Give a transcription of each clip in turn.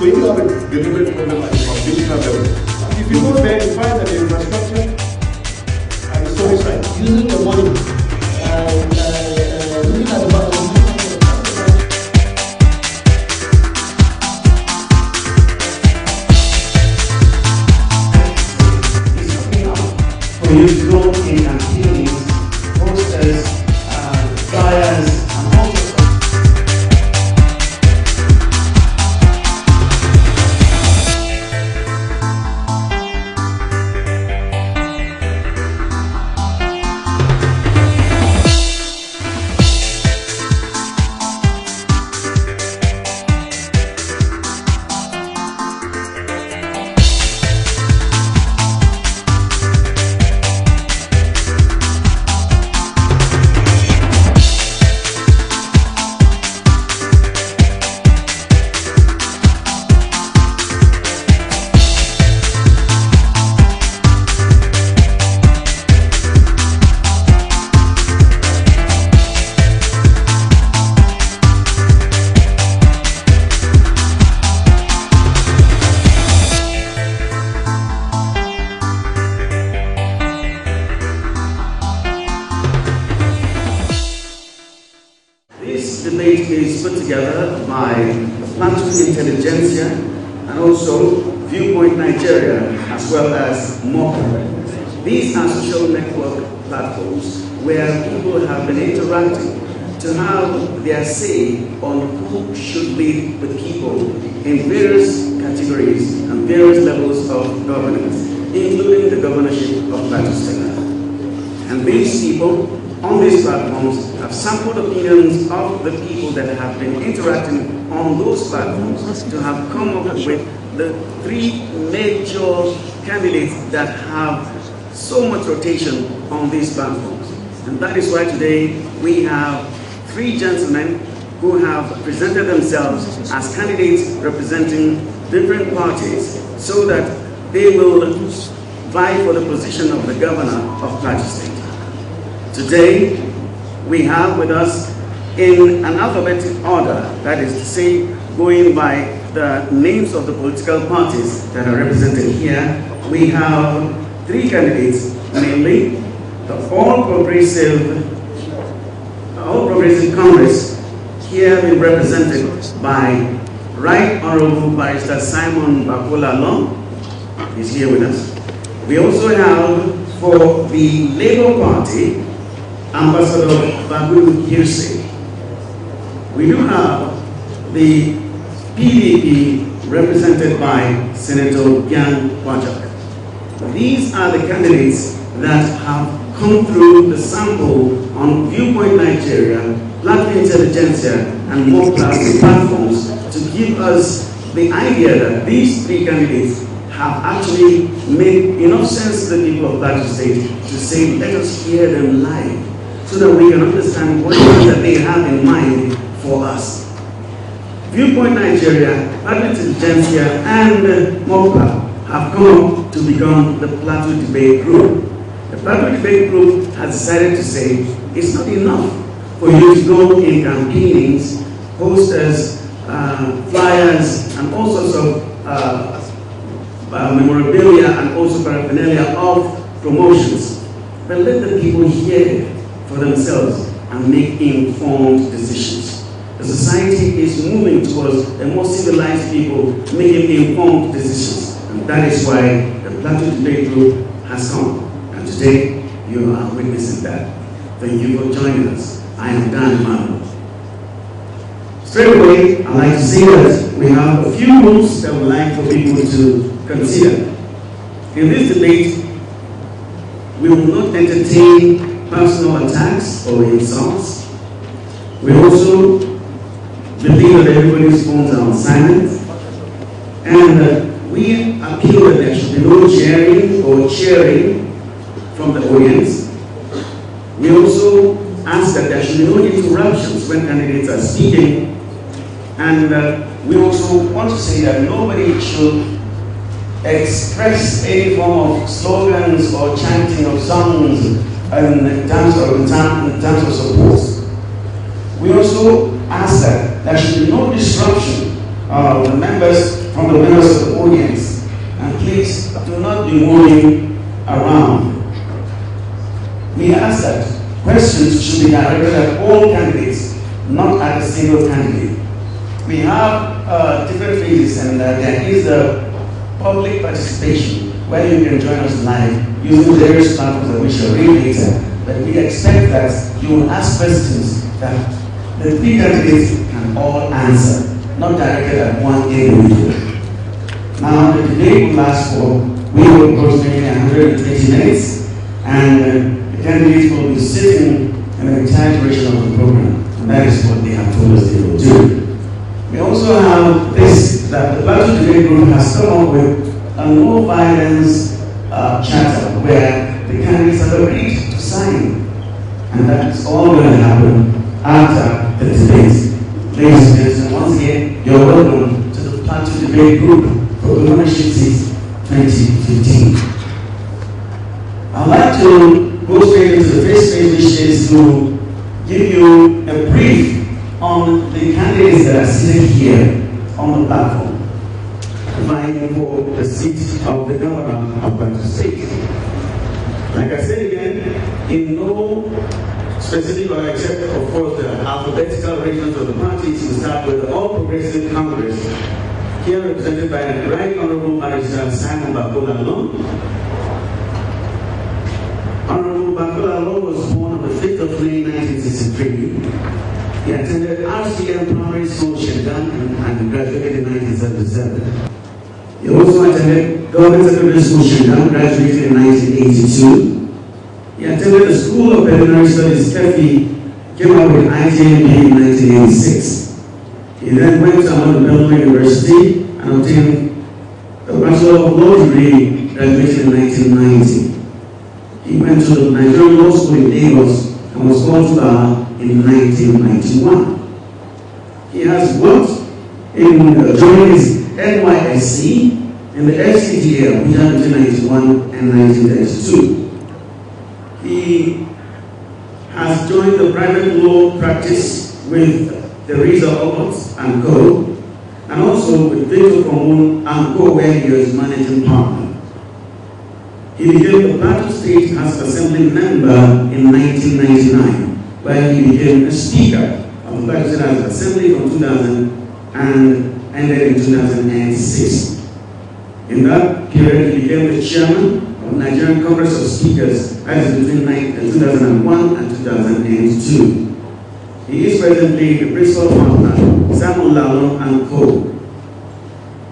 So if you have a deliberate problem at the foundational level, if you go there, you find that the infrastructure and the storage side, using the money, looking at the for you to go in and meetings, posters, flyers, and all sorts of This debate is put together by Plateau Intelligentsia and also Viewpoint Nigeria, as well as MOPPLAH. These are social network platforms where people have been interacting to have their say on who should lead the people in various categories and various levels of governance, including the governorship of Plateau State. And these people on these platforms have sampled opinions of the people that have been interacting on those platforms to have come up with the three major candidates that have so much rotation on these platforms. And that is why today we have three gentlemen who have presented themselves as candidates representing different parties so that they will vie for the position of the governor of Plateau State. Today, we have with us in an alphabetic order, that is to say, going by the names of the political parties that are represented here, we have three candidates, namely the All Progressive Congress, here being represented by Right Honorable Barrister Simon Bakola Long, is here with us. We also have for the Labour Party, Ambassador Babu Hirse. We do have the PDP represented by Senator Gyan Wajak. These are the candidates that have come through the sample on Viewpoint Nigeria, Plateau Intelligentsia, and MOPPLAH platforms to give us the idea that these three candidates have actually made enough sense to the people of Plateau State to say, let us hear them live, so that we can understand what it is that they have in mind for us. Viewpoint Nigeria, Plateau Intelligentsia, and MOPPLAH have come up to become the Plateau Debate Group. The Plateau Debate Group has decided to say it's not enough for you to go in campaignings, posters, flyers, and all sorts of memorabilia and also paraphernalia of promotions. But let the people hear for themselves and make informed decisions. The society is moving towards a more civilized people making informed decisions. And that is why the Plateau Debate Group has come. And today, you are witnessing that. Thank you for joining us. I am Dan Manu. Straight away, I'd like to say that we have a few rules that we'd like for people to consider. In this debate, we will not entertain personal attacks or insults. We also believe that everybody's phones are on silent. And we appeal that there should be no jeering or cheering from the audience. We also ask that there should be no interruptions when candidates are speaking. And we also want to say that nobody should express any form of slogans or chanting of songs in terms of support. We also ask that there should be no disruption of the members from from the members of the audience, and please do not be moving around. We ask that questions should be directed at all candidates, not at a single candidate. We have different phases, and there is a public participation where you can join us live using various platforms that we shall read later. But we expect that you will ask questions that the three candidates can all answer, not directed at one individual. Now, the debate will last for, we will approximately 120 minutes, and the candidates will be sitting in the entire duration of the program, and that is what they have told us they will do. We also have this, that the Plateau Debate Group has come up with a no violence charter where the candidates have agreed to sign, and that is all going to happen after the debate. Ladies and gentlemen, once again, you're welcome to the Plateau Debate Group for Governorship Seat 2015. I'd like to go straight into the first phase, which is to give you a brief on the candidates that are seated here on the platform, vying for the seat of the governor of Plateau State. Like I said again, in no specific or except, of course, the alphabetical arrangement of the parties, we start with the All Progressive Congress, here represented by the Right Honorable Barrister Simon Bakula. Honorable Bakula was born on the 5th of May 1963. He attended RCM Primary School, Shendan, and graduated in 1977. He also attended Government Secondary School, Shendan, graduated in 1982. He attended the School of Veterinary Studies, Kefi, came out with IJMB in 1986. He then went to Ahmadu Bello University and obtained a Bachelor of Law degree, graduated in 1990. He went to the Nigerian Law School in Lagos and was called to bar in 1991. He has worked in joining his NYSC in the FCDA between 1991 and 1992. He has joined the private law practice with Teresa Albert and Co., and also with Victor Comun and Co., where he was managing partner. He became the Plateau State House Assembly member in 1999, where he became a speaker of the Plateau State House Assembly from 2000 and ended in 2006. In that period, he became the chairman of Nigerian Congress of Speakers, that is between 2001 and 2002. He is presently the principal partner, Samuel Lalon and Co.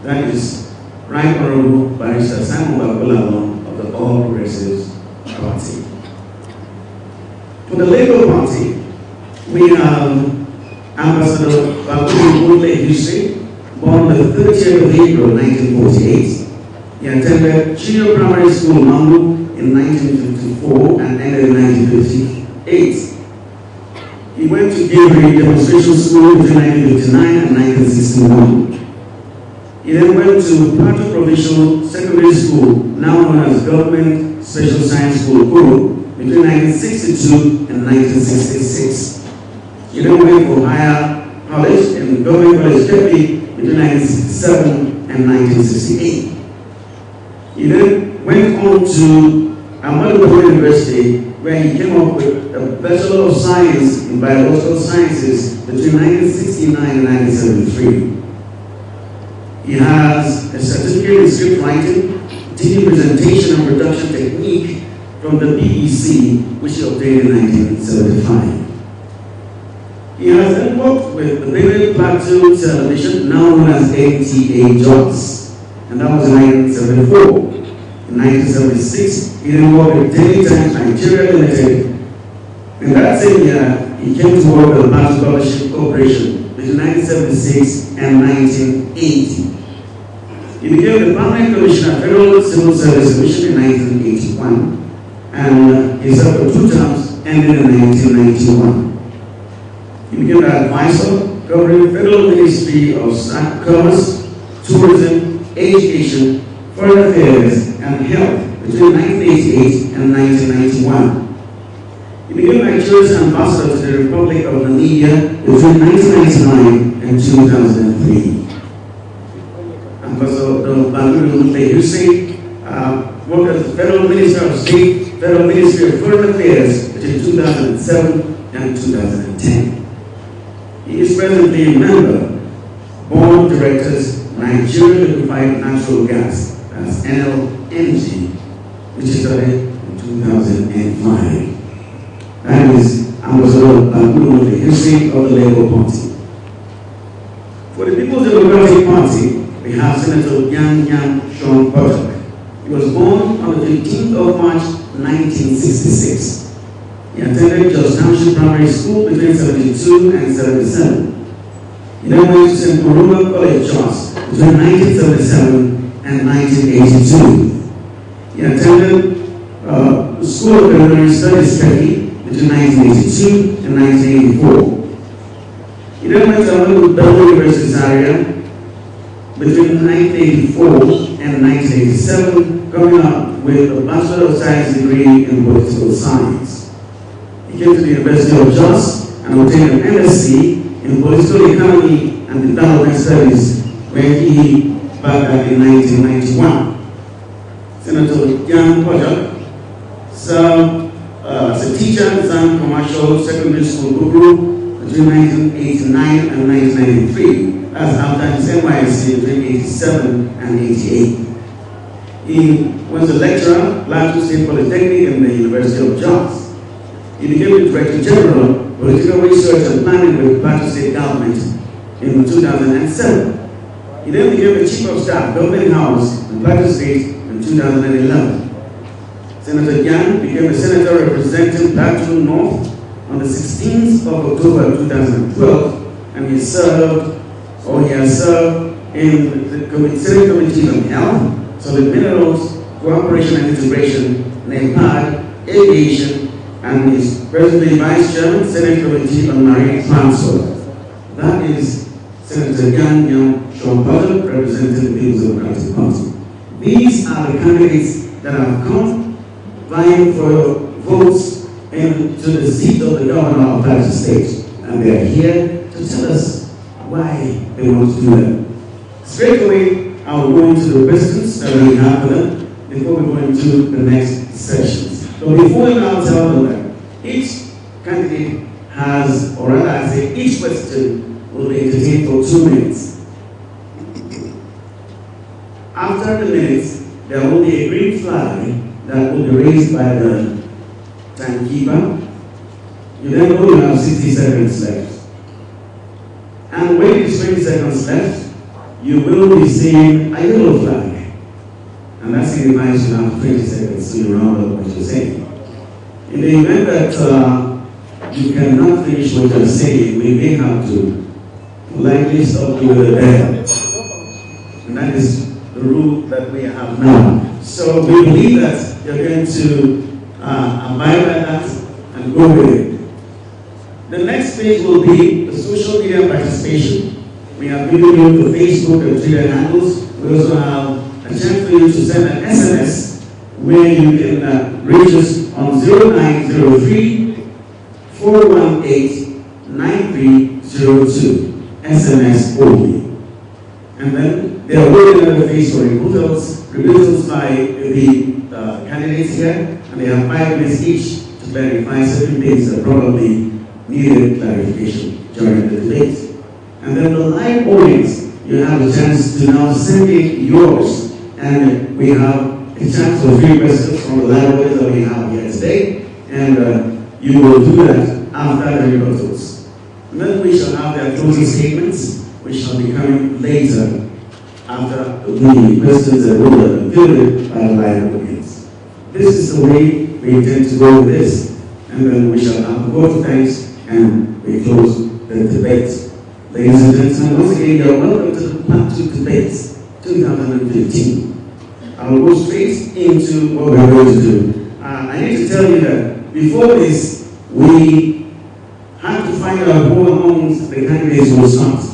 That is Right Honorable Barrister Samuel Lalon of the All Progressives Party. For the Labour Party, we have Ambassador Babu Hussein, born on the 30th of April 1948. He attended junior primary school Mambu in 1954 and ended in 1958. He went to Gilbury Demonstration School between 1959 and 1961. He then went to Plateau Provincial Secondary School, now known as Government Special Science School, Kuru, between 1962 and 1966. He then went for higher college in Government College Kepi between 1967 and 1968. He then went on to Ahmadu Bello University, where he came up with a Bachelor of Science in Biological Sciences between 1969 and 1973. He has a certificate in script writing, TV presentation and production technique from the BBC, which he obtained in 1975. He has then worked with the Benue Plateau Television, now known as NTA Jobs, and that was in 1974. In 1976, he then worked with Daily Times Nigeria Limited. In that same year, he came to work with the Plateau Publishing Corporation between 1976 and 1980. He became the Permanent Commissioner of Federal Civil Service Commission in 1981, and he served for 2 terms, ended in 1991. He became the advisor covering Federal Ministry of Commerce, Tourism, Education, Foreign Affairs, and Health between 1988 and 1991. He became Nigeria's ambassador to the Republic of Namibia between 1999 and 2003. And Ambassador Banguru Hussein worked as the Federal Minister of State, Federal Ministry of Foreign Affairs between 2007 and 2010. He is presently a member, Board of Directors, Nigerian Liquefied Natural Gas, that's NLNG, which is started in 2005. That is Ambassador Banguru Hussein of the Labour Party. For the People's Democratic Party, we have Senator Yang Sean Potter. He was born on the 15th of March 1966. He attended Jos Township Primary School between 72 and 77. He then went to St. Moruma College, Jos, between 1977 and 1982. He attended the School of Culinary Studies, Turkey, between 1982 and 1984. He then went to Belgium University area between 1984 and 1987, coming up with a Bachelor of Science degree in Political Science. He came to the University of Jos and obtained an MSc in Political Economy and Development Studies, where he back in 1991. Senator Yang Potter served as a teacher in Zan Commercial Secondary School, Guru, between 1989 and 1993, as after his NYSC between 87 and 88. He was a lecturer, Plateau State Polytechnic in the University of Jos. He became the Director General, Political Research and Planning with Plateau State Government in 2007. He then became the Chief of Staff, Government House in Plateau State in 2011. Senator Yang became a senator representing Plateau North on the 16th of October 2012, and he has served in the Senate Committee on Health, Solid Minerals, Cooperation and Integration, NEPAD, Aviation, and is presently Vice Chairman, Senate Committee on Marine Transport. That is Senator Yang Sean Potter, representing the People's Democratic Party. These are the candidates that have come vying for votes into the seat of the governor of Plateau State, and they are here to tell us why they want to do that. Straight away, I will go into the questions that we have for them before we go into the next sessions. So before we now tell them that each candidate has, or rather I say each question will be entertained for 2 minutes. After the minutes, there will be a green flag that will be raised by the timekeeper. You then know you have 60 seconds left. And when it is 20 seconds left, you will be seeing a yellow flag. And that signifies you have 20 seconds to round up what you're saying. In the event that you cannot finish what you're saying, we may have to politely stop you with a bell. And that is the rule that we have now. So we believe that you're going to abide by that and go with it. The next page will be the social media participation. We have given you the Facebook and Twitter handles. We also have a chance for you to send an SMS where you can reach us on 0903 418 9302. SMS only. And then there will be another phase for rebuttals by the candidates here, and they have 5 minutes each to verify certain things that probably needed clarification during the debate. And then the live audience, you have a chance to now send in yours, and we have a chance for 3 questions from the live audience that we have here today, and you will do that after the rebuttals. And then we shall have their closing statements, which shall be coming later after the questions that will be filled by the live audience. This is the way we intend to go with this, and then we shall have a vote of thanks, and we close the debate. Ladies and gentlemen, once again, you are welcome to the Plateau Debates 2015. I will go straight into what we're going to do. I need to tell you that before this, we had to find out who amongst the candidates will start.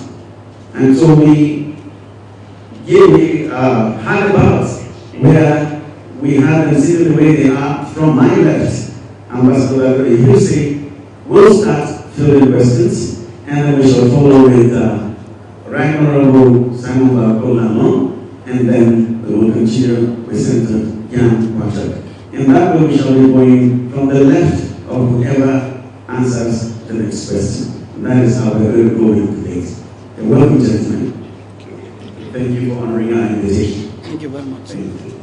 And so we had a ballot where we had them sitting the way they are. From my left, Ambassador Hussein will start filling questions, and then we shall follow with Right Honorable Simon Bakola, and then the Organised with Senator Jan Patrick. In that way, we shall be going from the left of whoever answers the next question. And that is how we're going to go in today. You're welcome, gentlemen. Thank you for honoring our invitation. Thank you very much. Thank you.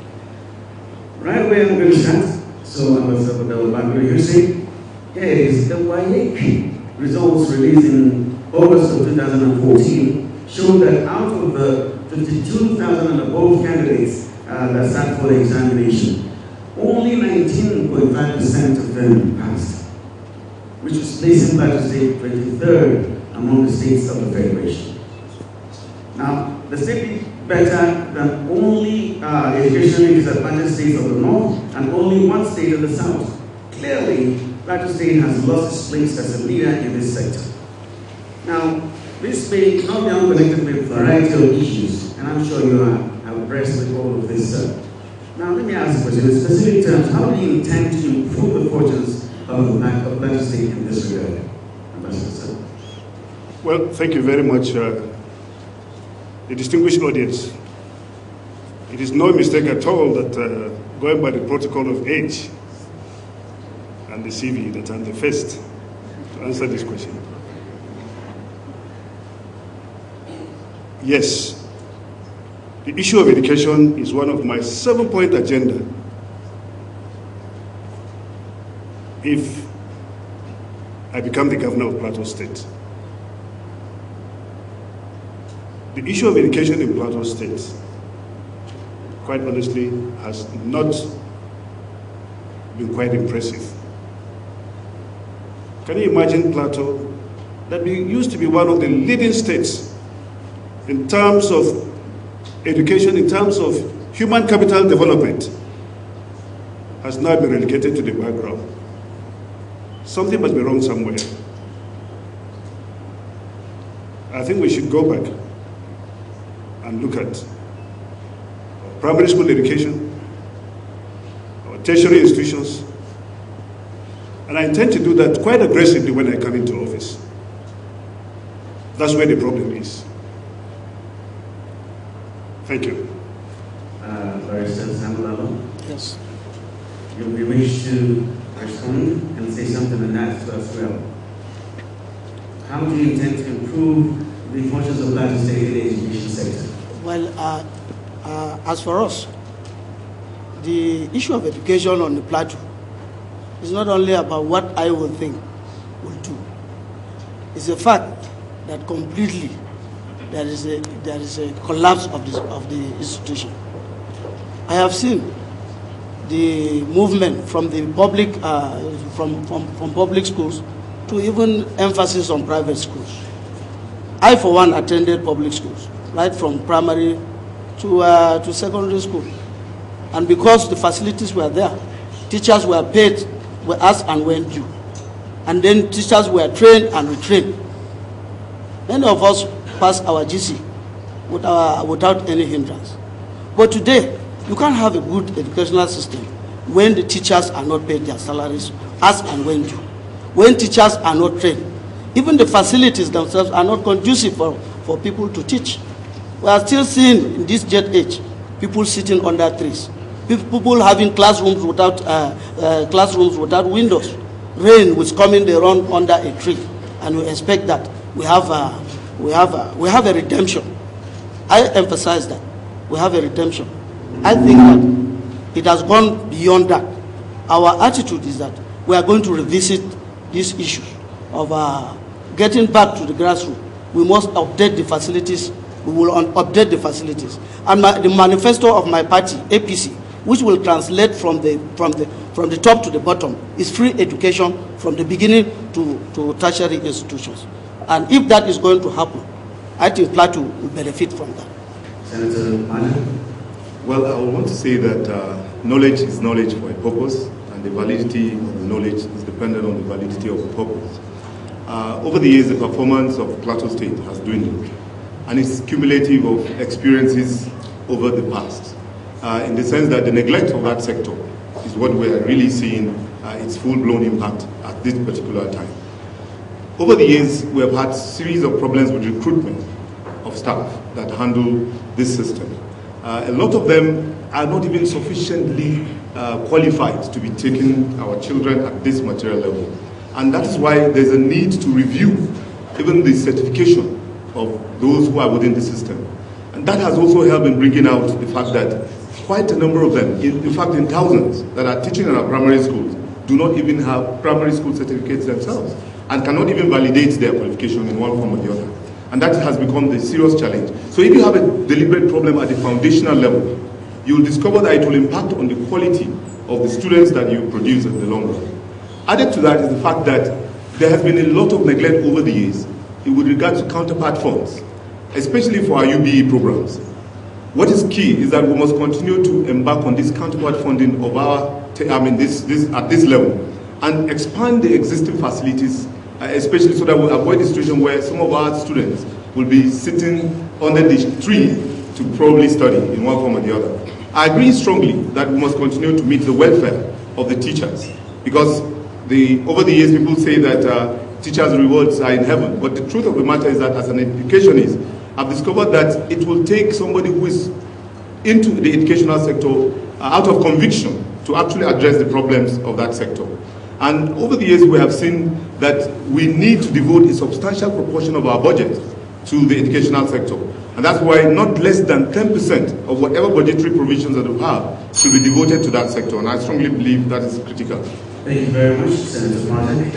Right away, I'm going to start. So, Ambassador Bakri Hussein, here is the YAP results released in August of 2014 show that out of the 52,000 and above candidates that sat for the examination, only 19.5% of them passed, which was placing Plateau State 23rd among the states of the Federation. Now, the state did better than only educationally disadvantaged states of the north and only one state in the south. Clearly, Plateau State has lost its place as a leader in this sector. Now, this may not be unconnected with a variety of issues, and I'm sure you are abreast with all of this, sir. Now, let me ask a question. In specific terms, how do you intend to improve the fortunes of Plateau State in this regard? Ambassador, sir. Well, thank you very much, the distinguished audience. It is no mistake at all that going by the protocol of age and the CV, that I'm the first to answer this question. Yes, the issue of education is one of my 7-point agenda. If I become the governor of Plateau State. The issue of education in Plateau State, quite honestly, has not been quite impressive. Can you imagine Plateau, that we used to be one of the leading states in terms of education, in terms of human capital development, has now been relegated to the background. Something must be wrong somewhere. I think we should go back and look at primary school education, our tertiary institutions, and I intend to do that quite aggressively when I come into office. That's where the problem is. Thank you. Barrister Samuel. Yes. You wish to respond and say something on that as well. How do you intend to improve the fortunes of Plateau State in the education sector? Well, as for us, the issue of education on the Plateau is not only about what I will think will do. It's a fact that completely there is a collapse of the institution. I have seen the movement from the public from public schools to even emphasis on private schools. I, for one, attended public schools, right from primary to secondary school, and because the facilities were there, teachers were paid as and when due, and then teachers were trained and retrained. Many of us passed our GC without any hindrance. But today, you can't have a good educational system when the teachers are not paid their salaries as and when due, when teachers are not trained. Even the facilities themselves are not conducive for people to teach. We are still seeing in this jet age, people sitting under trees, people having classrooms without windows. Rain was coming, they run under a tree, and we expect that we have a redemption. I emphasize that we have a redemption. I think that it has gone beyond that. Our attitude is that we are going to revisit these issues of getting back to the grassroots. We must update the facilities. We will update the facilities. And the manifesto of my party, APC, which will translate from the top to the bottom, is free education from the beginning to tertiary institutions. And if that is going to happen, I think Plateau will benefit from that. Senator Manu? Well, I want to say that knowledge is knowledge for a purpose, and the validity of the knowledge is dependent on the validity of the purpose. Over the years, the performance of Plateau State has dwindled, and it's cumulative of experiences over the past, in the sense that the neglect of that sector is what we are really seeing its full-blown impact at this particular time. Over the years, we have had a series of problems with recruitment of staff that handle this system. A lot of them are not even sufficiently qualified to be taking our children at this material level. And that is why there's a need to review even the certification of those who are within the system. And that has also helped in bringing out the fact that quite a number of them, in fact in thousands, that are teaching in our primary schools do not even have primary school certificates themselves and cannot even validate their qualification in one form or the other. And that has become the serious challenge. So if you have a deliberate problem at the foundational level, you'll discover that it will impact on the quality of the students that you produce in the long run. Added to that is the fact that there has been a lot of neglect over the years with regard to counterpart funds, especially for our UBE programs. What is key is that we must continue to embark on this counterpart funding of our, at this level, and expand the existing facilities, especially so that we avoid the situation where some of our students will be sitting under the tree to probably study in one form or the other. I agree strongly that we must continue to meet the welfare of the teachers, because over the years people say that teachers' rewards are in heaven, but the truth of the matter is that as an educationist, I've discovered that it will take somebody who is into the educational sector out of conviction to actually address the problems of that sector. And over the years we have seen that we need to devote a substantial proportion of our budget to the educational sector. And that's why not less than 10% of whatever budgetary provisions that we have should be devoted to that sector. And I strongly believe that is critical. Thank you very much, Senator Martin.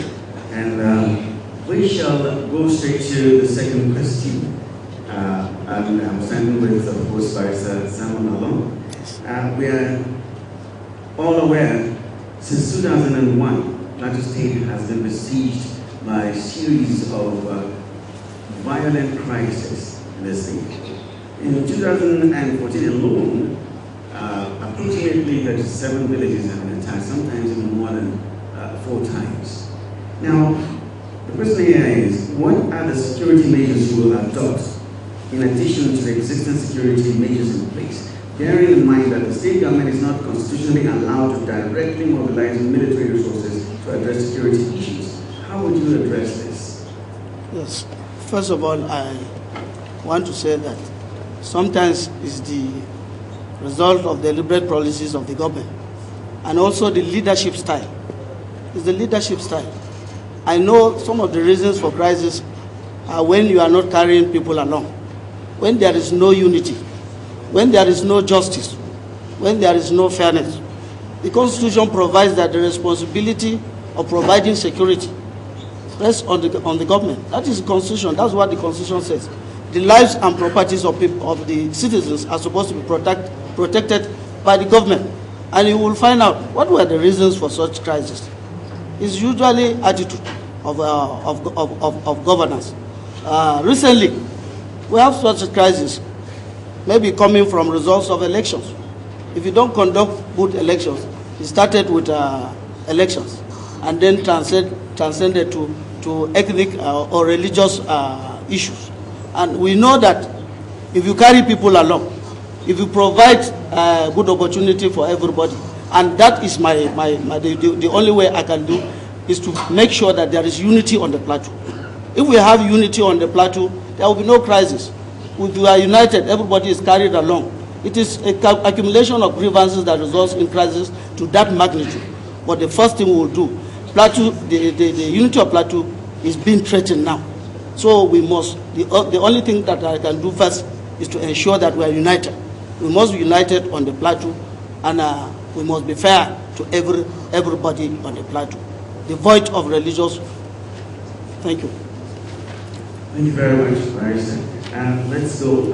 And we shall go straight to the second question. And I'm standing with, of course, Barrister Simon Along. We are all aware, since 2001, Plateau State has been besieged by a series of violent crises in the state. In 2014 alone, approximately 37 villages have been attacked, sometimes even more than 4 times. Now, the question here is, what are the security measures you will adopt in addition to the existing security measures in place, bearing in mind that the state government is not constitutionally allowed to directly mobilize military resources to address security issues? How would you address this? Yes. First of all, I want to say that sometimes it's the result of the deliberate policies of the government and also the leadership style. It's the leadership style. I know some of the reasons for crisis are when you are not carrying people along, when there is no unity, when there is no justice, when there is no fairness. The Constitution provides that the responsibility of providing security rests on the government. That is the Constitution. That's what the Constitution says. The lives and properties of the citizens are supposed to be protected by the government. And you will find out what were the reasons for such crisis. It's usually attitude of governance. Recently, we have such a crisis, maybe coming from results of elections. If you don't conduct good elections, it started with elections and then transcended to ethnic or religious issues. And we know that if you carry people along, if you provide good opportunity for everybody, and that is the only way I can do is to make sure that there is unity on the plateau. If we have unity on the plateau, there will be no crisis. If we are united, everybody is carried along. It is an accumulation of grievances that results in crisis to that magnitude. But the first thing we will do, plateau, the unity of plateau is being threatened now. So we must, the only thing that I can do first is to ensure that we are united. We must be united on the plateau, and we must be fair to everybody on the plateau, devoid of religious. Thank you. Thank you very much, Barrister. And let's go,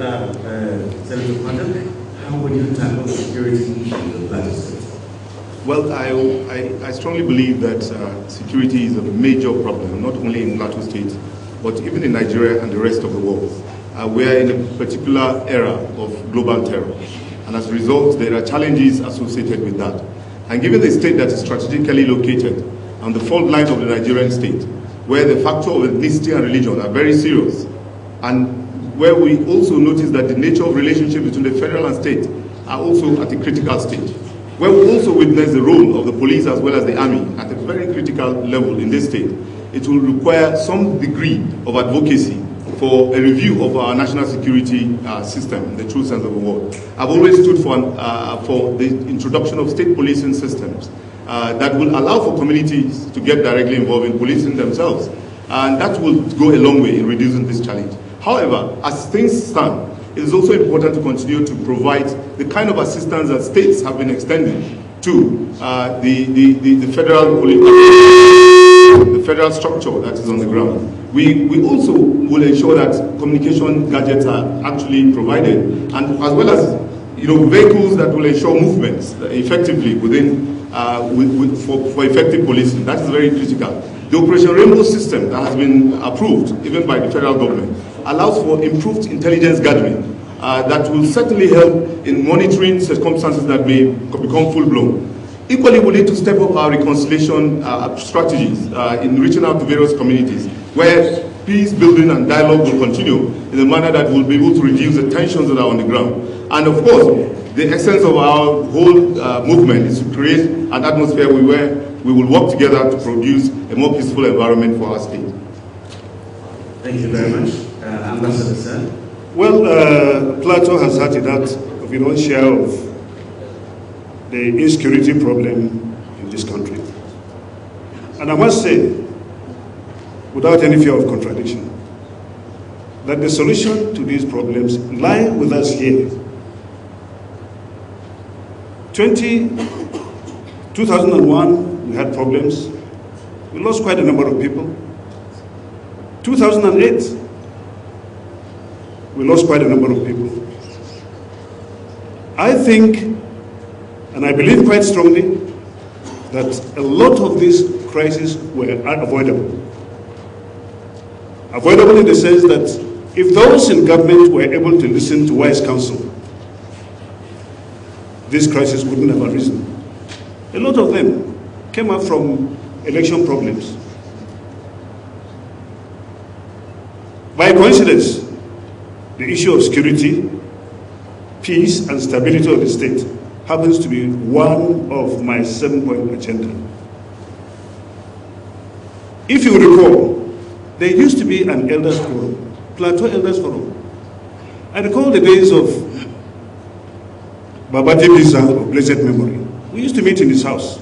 Senator Quantum. How would you tackle the security issue of Plateau State? Well, I strongly believe that security is a major problem, not only in Plateau State, but even in Nigeria and the rest of the world. We are in a particular era of global terror, and as a result, there are challenges associated with that. And given the state that is strategically located on the fault line of the Nigerian state, where the factor of ethnicity and religion are very serious, and where we also notice that the nature of relationship between the federal and state are also at a critical stage, where we also witness the role of the police as well as the army at a very critical level in this state, it will require some degree of advocacy for a review of our national security system in the true sense of the word. I've always stood for the introduction of state policing systems that will allow for communities to get directly involved in policing themselves. And that will go a long way in reducing this challenge. However, as things stand, it is also important to continue to provide the kind of assistance that states have been extending to the federal police, the federal structure that is on the ground. We also will ensure that communication gadgets are actually provided, and as well as vehicles that will ensure movements effectively within for effective policing. That is very critical. The Operation Rainbow system that has been approved even by the federal government allows for improved intelligence gathering that will certainly help in monitoring circumstances that may become full-blown. Equally, we need to step up our reconciliation strategies in reaching out to various communities where peace building and dialogue will continue in a manner that will be able to reduce the tensions that are on the ground. And of course, the essence of our whole movement is to create an atmosphere where we will work together to produce a more peaceful environment for our state. Thank you very much. Ambassador, sir. Well, Plateau has had that of its own share of the insecurity problem in this country. And I must say, without any fear of contradiction, that the solution to these problems lie with us here. 2001, we had problems. We lost quite a number of people. 2008, we lost quite a number of people. I think, and I believe quite strongly, that a lot of these crises were unavoidable. Avoidable in the sense that if those in government were able to listen to wise counsel, this crisis wouldn't have arisen. A lot of them came up from election problems. By coincidence, the issue of security, peace, and stability of the state happens to be one of my 7-point agenda. If you recall, there used to be an elders forum, Plateau Elders Forum. I recall the days of Babati Bisa of blessed memory. We used to meet in his house.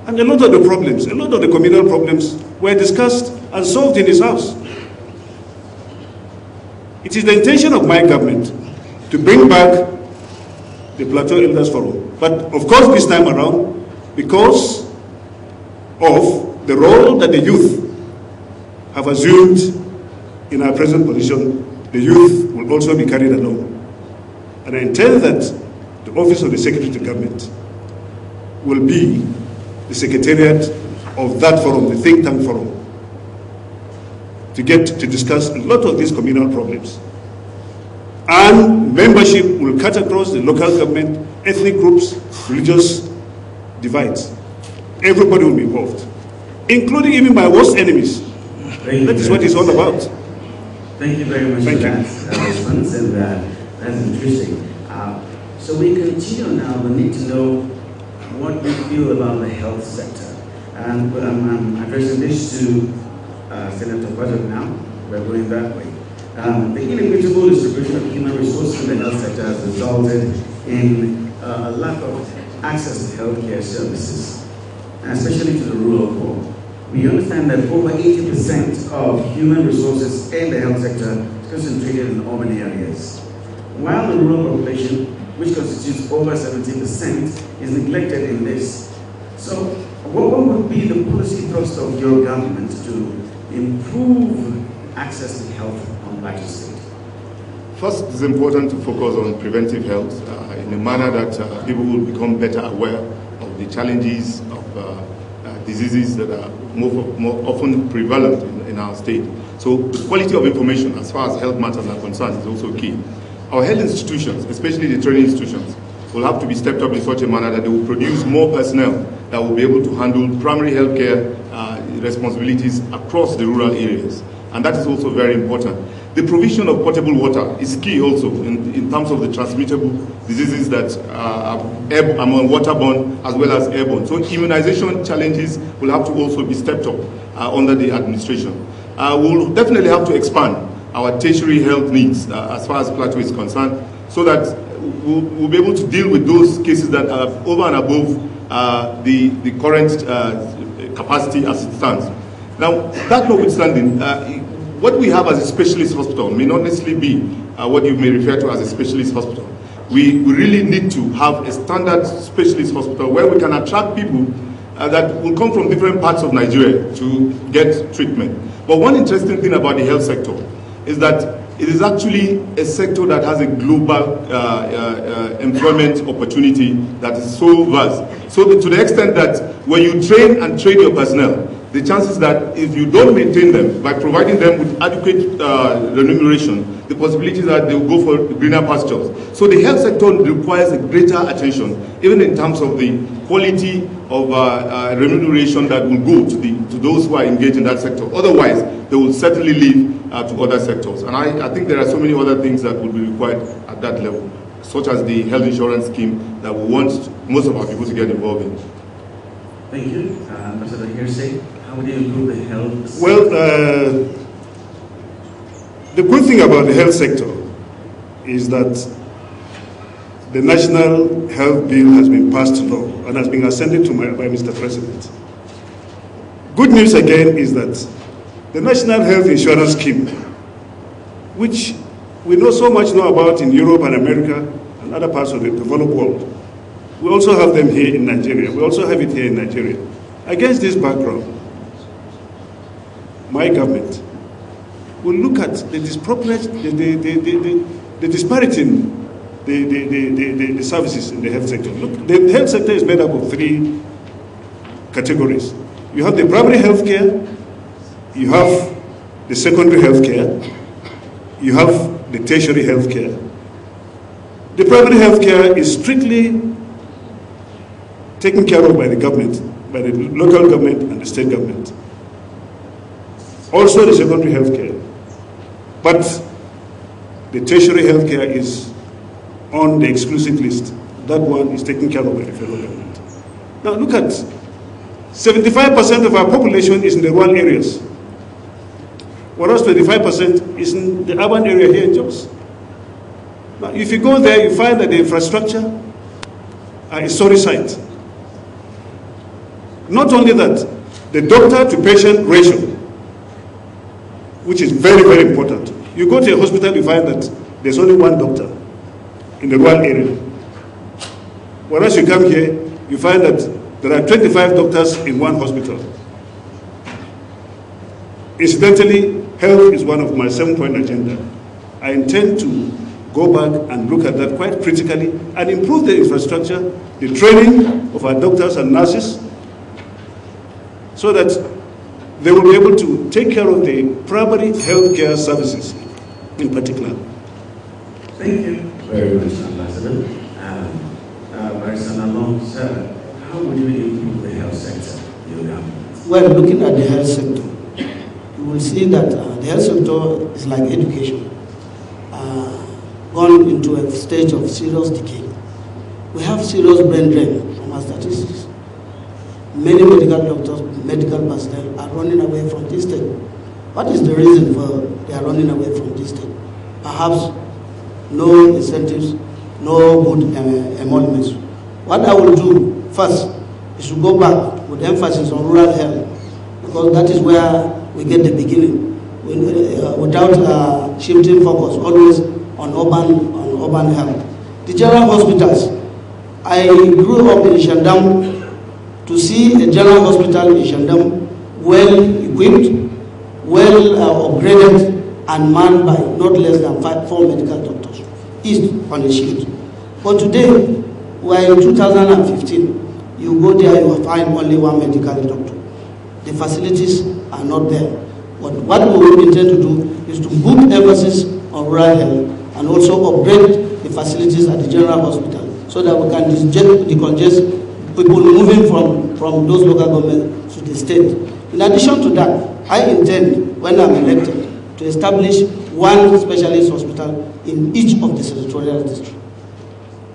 And a lot of the problems, a lot of the communal problems were discussed and solved in his house. It is the intention of my government to bring back the Plateau Elders Forum. But of course this time around, because of the role that the youth have assumed in our present position, the youth will also be carried along. And I intend that the Office of the Secretary to Government will be the secretariat of that forum, the think tank forum, to get to discuss a lot of these communal problems. And membership will cut across the local government, ethnic groups, religious divides. Everybody will be involved, including even my worst enemies. That is what it's all about. Thank you very much for that response, and that's interesting. So we continue now. We need to know what we feel about the health sector. And I'm addressing this to Senator Budget now. We're going that way. The inequitable distribution of human resources in the health sector has resulted in a lack of access to healthcare services, especially to the rural poor. We understand that over 80% of human resources in the health sector is concentrated in urban areas, while the rural population, which constitutes over 70%, is neglected in this. So what would be the policy thrust of your government to improve access to health on Plateau State? First, it's important to focus on preventive health in a manner that people will become better aware of the challenges of diseases that are more often prevalent in our state. So the quality of information as far as health matters are concerned is also key. Our health institutions, especially the training institutions, will have to be stepped up in such a manner that they will produce more personnel that will be able to handle primary healthcare responsibilities across the rural areas. And that is also very important. The provision of potable water is key also in terms of the transmittable diseases that are waterborne as well as airborne. So immunization challenges will have to also be stepped up under the administration. We'll definitely have to expand our tertiary health needs as far as Plateau is concerned, so that we'll be able to deal with those cases that are over and above the current capacity as it stands. Now, that notwithstanding, what we have as a specialist hospital may not necessarily be what you may refer to as a specialist hospital. We really need to have a standard specialist hospital where we can attract people that will come from different parts of Nigeria to get treatment. But one interesting thing about the health sector is that it is actually a sector that has a global employment opportunity that is so vast. So to the extent that when you train and train your personnel, the chances that if you don't maintain them by providing them with adequate remuneration, the possibilities that they will go for greener pastures. So the health sector requires a greater attention, even in terms of the quality of remuneration that will go to those who are engaged in that sector. Otherwise, they will certainly leave to other sectors. And I think there are so many other things that will be required at that level, such as the health insurance scheme that we want most of our people to get involved in. Thank you. Ambassador Hearsay, how do you improve the health? Well, the good thing about the health sector is that the National Health Bill has been passed to law and has been ascended to by Mr. President. Good news again is that the National Health Insurance Scheme, which we know so much know about in Europe and America and other parts of the developed world, we also have them here in Nigeria. We also have it here in Nigeria. Against this background, my government will look at the disparity in the services in the health sector. Look, the health sector is made up of 3 categories. You have the primary health care, you have the secondary health care, you have the tertiary health care. The primary health care is strictly taken care of by the government, by the local government and the state government. Also the secondary health care. But the tertiary health care is on the exclusive list. That one is taken care of by the federal government. Now look at 75% of our population is in the rural areas, whereas 25% is in the urban area here in Jos. Now if you go there, you find that the infrastructure is sorry sight. Not only that, the doctor-to-patient ratio, which is very, very important. You go to a hospital, you find that there's only one doctor in the rural area. Whereas you come here, you find that there are 25 doctors in one hospital. Incidentally, health is one of my 7-point agenda. I intend to go back and look at that quite critically and improve the infrastructure, the training of our doctors and nurses, so that they will be able to take care of the primary health care services in particular. Thank you very much, Ambassador. Sir, how would you improve the health sector? Well, looking at the health sector, you will see that the health sector is like education, gone into a stage of serious decay. We have serious brain drain from our statistics. Many medical doctors, medical personnel are running away from this state. What is the reason for they are running away from this state? Perhaps no incentives, no good emoluments. What I will do first is to go back with emphasis on rural health, because that is where we get the beginning, without shifting focus always on urban health. The general hospitals, I grew up in Shandam to see a general hospital in Shandam well equipped, well upgraded, and manned by not less than 4 medical doctors, east on a shield. But today, we are in 2015, you go there, you will find only 1 medical doctor. The facilities are not there. But what we intend to do is to put emphasis on rural health and also upgrade the facilities at the general hospital so that we can decongest people moving from those local governments to the state. In addition to that, I intend, when I'm elected, to establish 1 specialist hospital in each of the senatorial districts,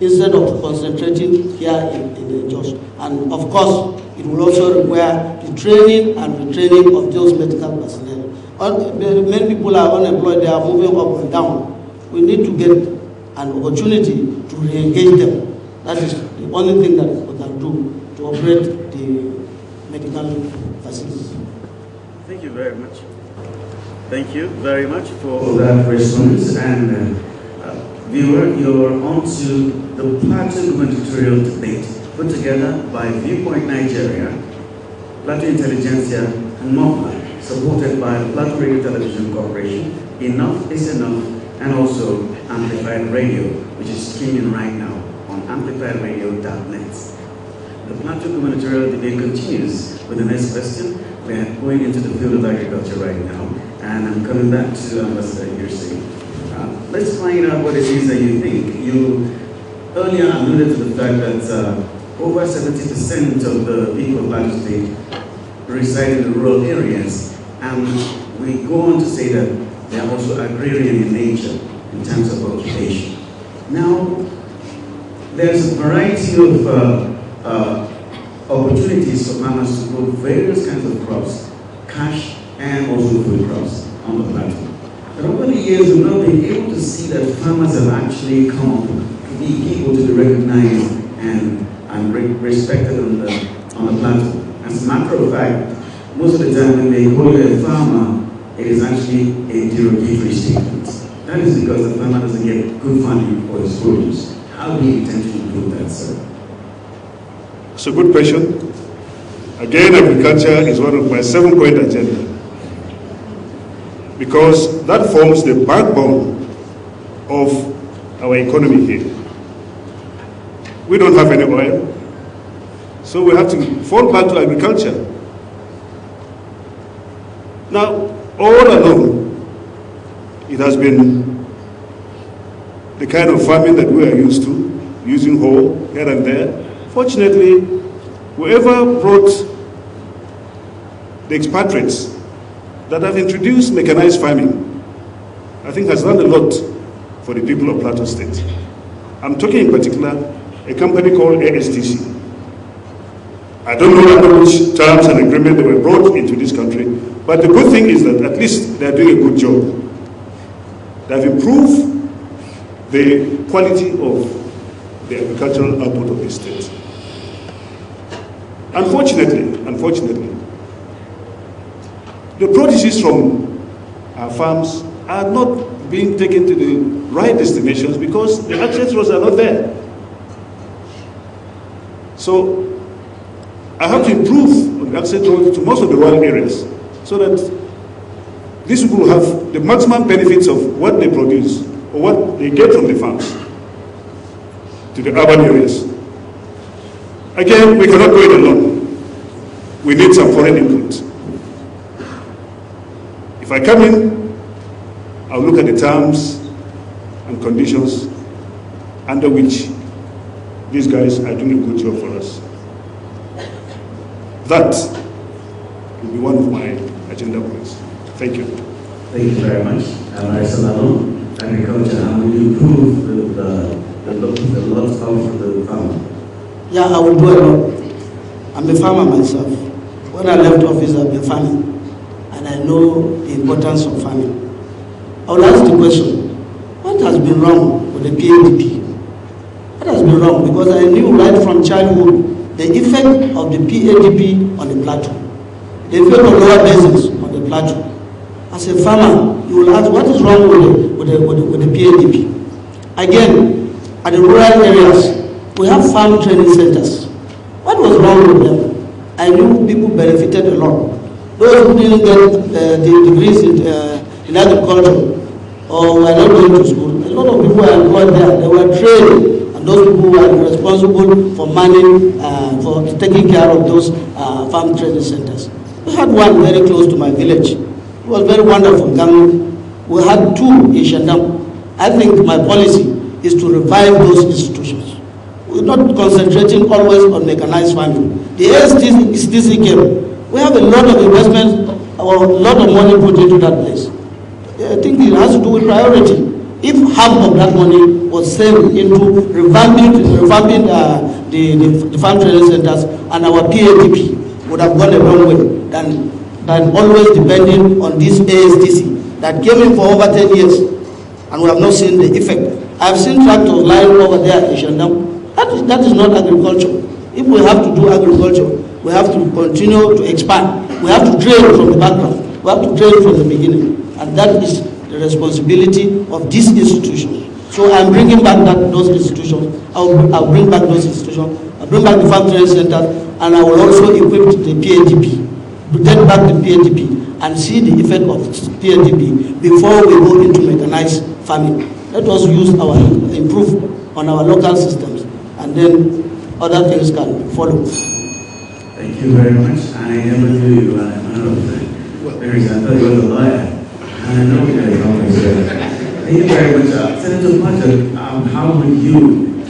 instead of concentrating here in Jos. And of course, it will also require the training and retraining of those medical personnel Many people are unemployed, they are moving up and down. We need to get an opportunity to re-engage them. That is the only thing that we can do to operate the medical facilities. Thank you very much. Thank you very much for that response. And viewer, you're on to the Plateau Gubernatorial debate put together by Viewpoint Nigeria, Plateau Intelligentsia, and MOPPLAH, supported by Plateau Radio Television Corporation, Enough is Enough, and also Amplified Radio, which is streaming right now on amplifiedradio.net. The Plateau Gubernatorial debate continues with the next question. We are going into the field of agriculture right now, and I'm coming back to Ambassador Hirsi. Let's find out what it is that you think. You earlier alluded to the fact that over 70% of the people of Plateau State reside in the rural areas, and we go on to say that they are also agrarian in nature in terms of occupation. Now, there's a variety of opportunities for farmers to grow various kinds of crops, cash and also food crops on the plateau. But over the years, we've not been able to see that farmers have actually come up to be able to be recognized and respected on the plateau. As a matter of fact, most of the time when they call you a farmer, it is actually a derogatory statement. That is because the farmer doesn't get good value for his produce. How do you intend to improve that, sir? It's a good question. Again, agriculture is one of my 7-point agenda, because that forms the backbone of our economy here. We don't have any oil, so we have to fall back to agriculture. Now, all along, it has been the kind of farming that we are used to, using hoe here and there. Fortunately, whoever brought the expatriates that have introduced mechanized farming, I think has done a lot for the people of Plateau State. I'm talking in particular a company called ASTC. I don't know under which terms and agreement they were brought into this country, but the good thing is that at least they're doing a good job. They've improved the quality of the agricultural output of the state. Unfortunately, the produces from our farms are not being taken to the right destinations because the access roads are not there. So I have to improve on the access roads to most of the rural areas so that these people will have the maximum benefits of what they produce or what they get from the farms to the urban areas. Again, we cannot do it alone. We need some foreign input. If I come in, I'll look at the terms and conditions under which these guys are doing a good job for us. That will be one of my agenda points. Thank you. Thank you very much. Agriculture, and will you improve the lot of the farmer? Yeah, I will do a lot. I'm a farmer myself. When I left office, I've been farming, and I know the importance of farming. I will ask the question, what has been wrong with the PADP? What has been wrong? Because I knew right from childhood the effect of the PADP on the plateau, the effect of lower basins on the plateau. As a farmer, you will ask, what is wrong with the PADP? Again, at the rural areas, we have farm training centers. What was wrong with them? I knew people benefited a lot. Those who didn't get the degrees in agriculture or were not going to school, a lot of people were employed there. They were trained, and those people were responsible for manning, for taking care of those farm training centers. We had one very close to my village. It was very wonderful. We had 2 in Shandam. I think my policy is to revive those institutions. We're not concentrating always on mechanized farming. The ASTC came. We have a lot of investment, a lot of money put into that place. I think it has to do with priority. If half of that money was saved into revamping the farm training centers, and our PADP would have gone a long way than than always depending on this ASDC that came in for over 10 years and we have not seen the effect. I've seen tractors lying over there in Shandam. That is not agriculture. If we have to do agriculture, we have to continue to expand. We have to train from the background. We have to train from the beginning. And that is the responsibility of this institution. So I'm bringing back those institutions. I'll bring back those institutions. I'll bring back the farm training center, and I will also equip the PRTVC. Take back the PRTVC and see the effect of PRTVC before we go into mechanized farming. Let us improve on our local systems, and then other things can follow. Thank you very much. I never knew you were a man of very I thought you were a lawyer. I know you guys always say that. Thank you very much. Senator Plateau, how would you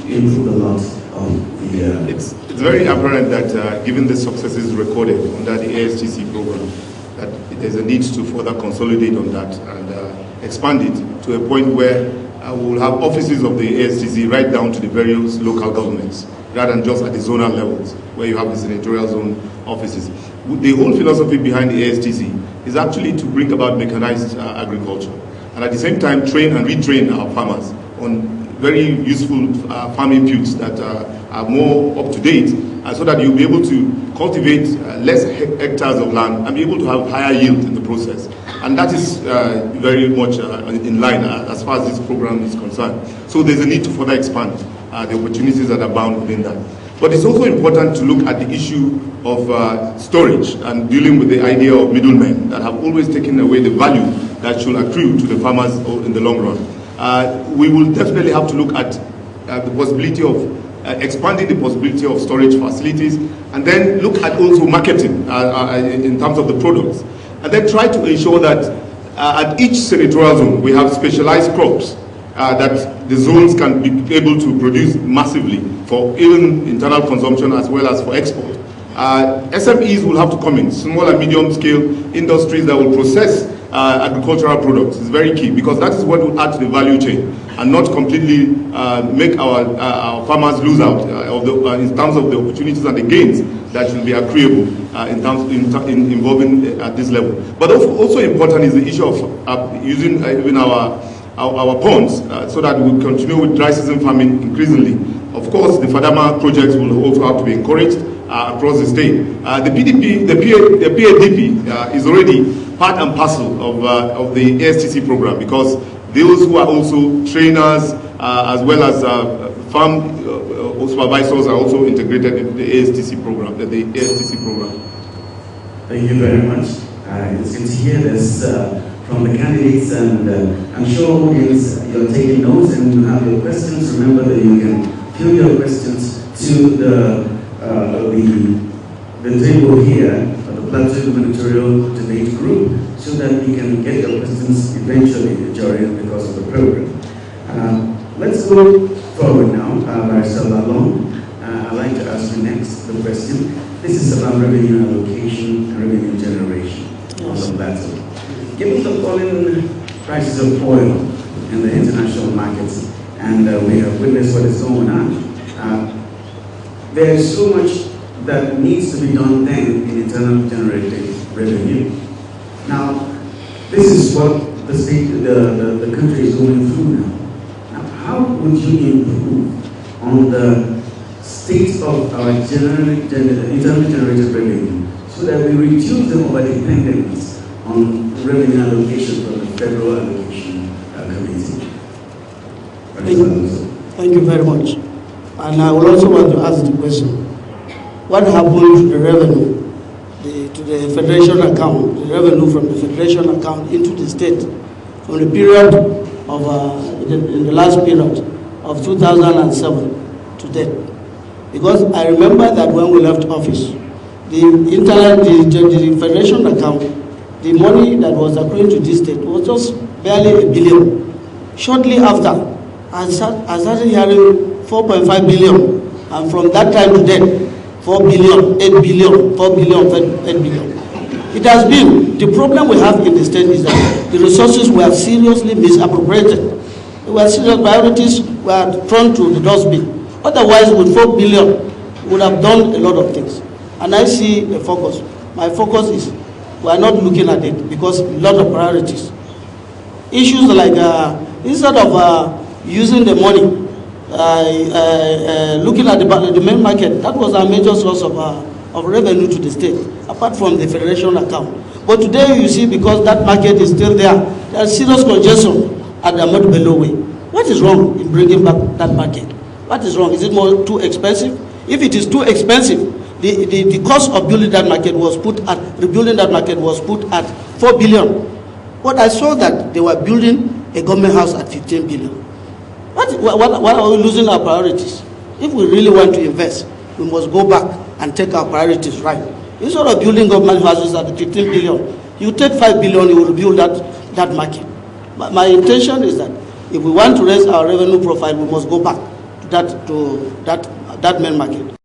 improve the lot of the... It's very apparent that given the successes recorded under the ASTC program, that there's a need to further consolidate on that and expand it to a point where we will have offices of the ASTC right down to the various local governments, rather than just at the zonal levels, where you have the senatorial zone offices. The whole philosophy behind the ASTC is actually to bring about mechanized agriculture, and at the same time train and retrain our farmers on very useful farm inputs that are more up to date, so that you'll be able to cultivate less hectares of land and be able to have higher yield in the process. And that is very much in line as far as this program is concerned. So there's a need to further expand the opportunities that are bound within that. But it's also important to look at the issue of storage and dealing with the idea of middlemen that have always taken away the value that should accrue to the farmers in the long run. We will definitely have to look at the possibility of expanding the possibility of storage facilities, and then look at also marketing in terms of the products, and then try to ensure that at each senatorial zone we have specialized crops that the zones can be able to produce massively for even internal consumption as well as for export. SMEs will have to come in, small and medium scale industries that will process agricultural products. Is very key, because that is what will add to the value chain and not completely make our farmers lose out in terms of the opportunities and the gains that will be accruable in involving at this level. But also important is the issue of using even our ponds so that we continue with dry season farming increasingly. Of course, the Fadama projects will also have to be encouraged across the state. The PADP is already part and parcel of the ASTC program, because those who are also trainers as well as farm supervisors are also integrated in the ASTC program. Thank you very much. It's good to hear this from the candidates, and I'm sure audience, you're taking notes and you have your questions. Remember that you can fill your questions to the table here, the Plateau Gubernatorial debate group, so that we can get your questions eventually during the course of the program. Let's go forward now. Barrister Lalong, I'd like to ask you next the question. This is about revenue allocation and revenue generation on the plateau. Given the falling prices of oil in the international markets, and we have witnessed what is going on, there is so much that needs to be done then in internal generated revenue. Now, this is what the state, the country is going through now. Now, how would you improve on the state of our internally generated revenue so that we reduce the over-dependence on revenue allocation from the Federal Allocation Committee? Thank you very much. And I would also want to ask the question, what happened to the revenue, to the federation account, the revenue from the federation account into the state from the period of, in the last period of 2007 to date? Because I remember that when we left office, the federation account, the money that was accruing to this state was just barely $1 billion. Shortly after, I started hearing 4.5 billion, and from that time to date, 4 billion, 8 billion, 4 billion, 8 billion. It has been, the problem we have in the state is that the resources were seriously misappropriated. There were serious priorities were thrown to the dustbin. Otherwise, with 4 billion, we would have done a lot of things. And I see the focus. My focus is we are not looking at it because a lot of priorities. Issues like instead of using the money, looking at the main market, that was our major source of revenue to the state, apart from the federation account. But today you see, because that market is still there, there's serious congestion at the MOPPLAH way. What is wrong in bringing back that market? What is wrong? Is it more too expensive? If it is too expensive, the cost of building that market was put at, rebuilding that market was put at 4 billion. But I saw that they were building a government house at 15 billion. What are we losing our priorities? If we really want to invest, we must go back and take our priorities right. Instead of building government houses at 15 billion, you take 5 billion, you will build that market. But my intention is that if we want to raise our revenue profile, we must go back to that main market.